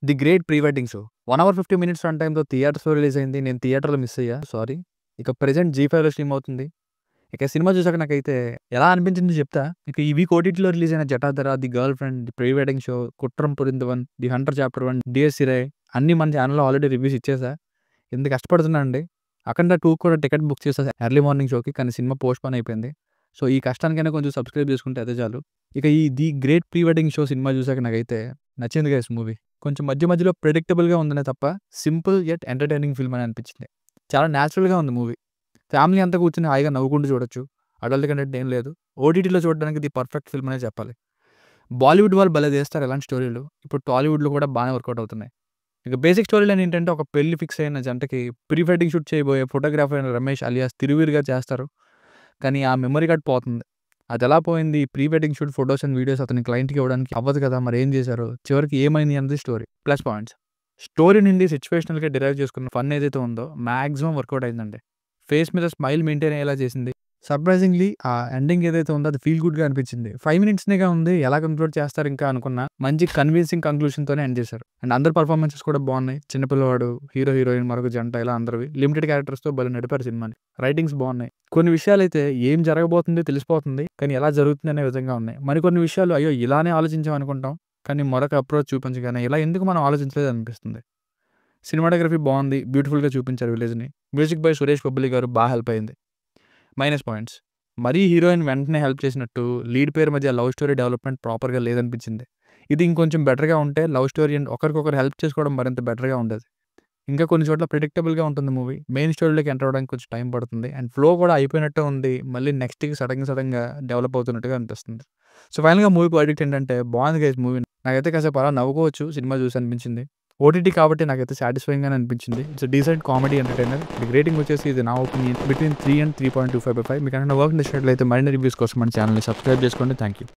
The great pre wedding show 1 hour 50 minutes run టైమ్‌తో థియేటర్స్‌లో release అయింది. నేను థియేటర్‌లో మిస్ అయ్యా. సారీ. ఇక ప్రెజెంట్ జీ5లో స్ట్రీమ్ అవుతుంది. ఇక సినిమా చూసాక నాకైతే ఎలా అనిపించిందో చెప్తా. ఇక ఈ వీక్ ఓటీటీలో రిలీజ్ అయిన 'Jatadhara', 'the girlfriend', 'the pre wedding show', 'Kuttram Purindhavan', 'the hunter chapter 1', 'dear Sirai' అన్నీ మన ఛానెల్‌లో ఆల్రెడీ రివ్యూస్ ఇచ్చేసా. ఎంత కష్టపడుతున్నా అండి. 'అఖండ 2' కూడా టికెట్ బుక్ చేసా ఎర్లీ మార్నింగ్ షోకి. కానీ సినిమా పోస్ట్‌పోన్ అయిపోయింది. సో, ఈ కష్టానికైనా కొంచెం సబ్స్క్రైబ్ చేసుకుంటే అదే చాలు. ఇక ఈ 'the great pre wedding show' cinema చూసాక నాకైతే నచ్చింది గైస్ మూవీ. కొంచెం మధ్య మధ్యలో ప్రెడిక్టబుల్‌గా ఉందనే తప్ప సింపుల్ యెట్ ఎంటర్‌టైనింగ్ ఫిల్మ్ అని అనిపించింది. చాలా న్యాచురల్‌గా ఉంది మూవీ. ఫ్యామిలీ అంతా కూర్చొని హాయిగా నవ్వుకుంటూ చూడొచ్చు. అడల్ట్ కంటెంట్ ఏం లేదు. ఓటీటీలో చూడడానికి ది పర్ఫెక్ట్ ఫిల్మ్ అనే చెప్పాలి. బాలీవుడ్ వాళ్ళు భలే తీస్తారు ఇలాంటి స్టోరీలు. ఇప్పుడు టాలీవుడ్‌లో కూడా బానే వర్కౌట్ అవుతున్నాయి. ఇక బేసిక్ స్టోరీ లైన్ ఏంటంటే ఒక పెళ్లి ఫిక్స్ అయిన జంటకి ప్రీ వెడ్డింగ్ షూట్ చేయబోయే ఫోటోగ్రాఫర్ అయిన రమేష్ అలియాస్ తిరువీరుగా చేస్తారు. కానీ ఆ మెమరీ కార్డ్ పోతుంది. అదెలా పోయింది? Pre wedding shoot photos and videos అతని క్లయింట్‌కి ఇవ్వడానికి అవ్వదు కదా! మరేం చేశారు? చివరికి ఏమైంది అన్నది స్టోరీ. Plus points. స్టోరీ నుండి సిట్యుయేషనల్‌గా డిరైవ్ చేసుకున్న ఫన్ ఏదైతే ఉందో మాక్సిమం వర్కౌట్ అయిందండి. ఫేస్ మీద స్మైల్ మెయింటైన్ అయ్యేలా చేసింది. సర్ప్రైజింగ్‌లీ ఆ ఎండింగ్ ఏదైతే ఉందో అది ఫీల్ గుడ్‌గా అనిపించింది. 5 మినిట్స్‌నేగా ఉంది. ఎలా కంక్లూడ్ చేస్తారు ఇంకా అనుకున్నా. మంచి కన్విన్సింగ్ కంక్లూషన్‌తోనే ఎండ్ చేశారు. అండ్ అందరి పెర్ఫార్మన్సెస్ కూడా బాగున్నాయి. చిన్న పిల్లవాడు, హీరో, హీరోయిన్, మరొక జంట ఇలా అందరివి. లిమిటెడ్ క్యారెక్టర్స్‌తో భలే నడిపారు సినిమాని. రైటింగ్స్ బాగున్నాయి. కొన్ని విషయాలైతే ఏం జరగబోతుందో తెలిసిపోతుంది. కానీ ఎలా జరుగుతుంది అనే విధంగా ఉన్నాయి. మరికొన్ని విషయాలు అయ్యో! ఇలానే ఆలోచించాం అనుకుంటాం. కానీ మరొక అప్రోచ్ చూపించగానే ఇలా ఎందుకు మనం ఆలోచించలేదు అనిపిస్తుంది. సినిమాటోగ్రఫీ బాగుంది. బ్యూటిఫుల్‌గా చూపించారు విలేజ్‌ని. మ్యూజిక్ బై సురేష్ బొబ్బిలి గారు హెల్ప్ అయింది. Minus points. మరీ హీరోయిన్ వెంటనే హెల్ప్ చేసినట్టు లీడ్ పేర్ మధ్య లవ్ స్టోరీ డెవలప్‌మెంట్ ప్రాపర్‌గా లేదనిపించింది. ఇది ఇంకొంచెం బెటర్‌గా ఉంటే లవ్ స్టోరీ అండ్ ఒకరికొకరు హెల్ప్ చేసుకోవడం మరింత బెటర్‌గా ఉండేది. ఇంకా కొన్ని చోట్ల ప్రెడిక్టబుల్‌గా ఉంటుంది మూవీ. మెయిన్ స్టోరీలోకి ఎంటర్ అవ్వడానికి కొంచెం టైం పడుతుంది. అండ్ ఫ్లో కూడా అయిపోయినట్టే ఉంది. మళ్ళీ నెక్స్ట్‌కి సడెన్‌గా డెవలప్ అవుతున్నట్టుగా అనిపిస్తుంది. సో, ఫైనల్‌గా మూవీ వర్డిక్ట్ ఏంటంటే బాగుంది గైస్ మూవీ. నాకైతే కాసేపు అలా నవ్వుకోవచ్చు సినిమా చూసి అనిపించింది. ఓటీటీ కాబట్టి నాకైతే సాటిస్ఫైయింగ్‌గానే అనిపించింది. It's decent comedy entertainer. దీనికి రేటింగ్ వచ్చేసి ఇది నా ఒపీనియన్ బిట్వీన్ 3 అండ్ 3.25/5. మీకేమైనా వర్క్ నచ్చినట్లయితే మరిన్ని రివ్యూస్ కోసం మన ఛానల్‌ని సబ్స్క్రైబ్ చేసుకోండి. Thank you.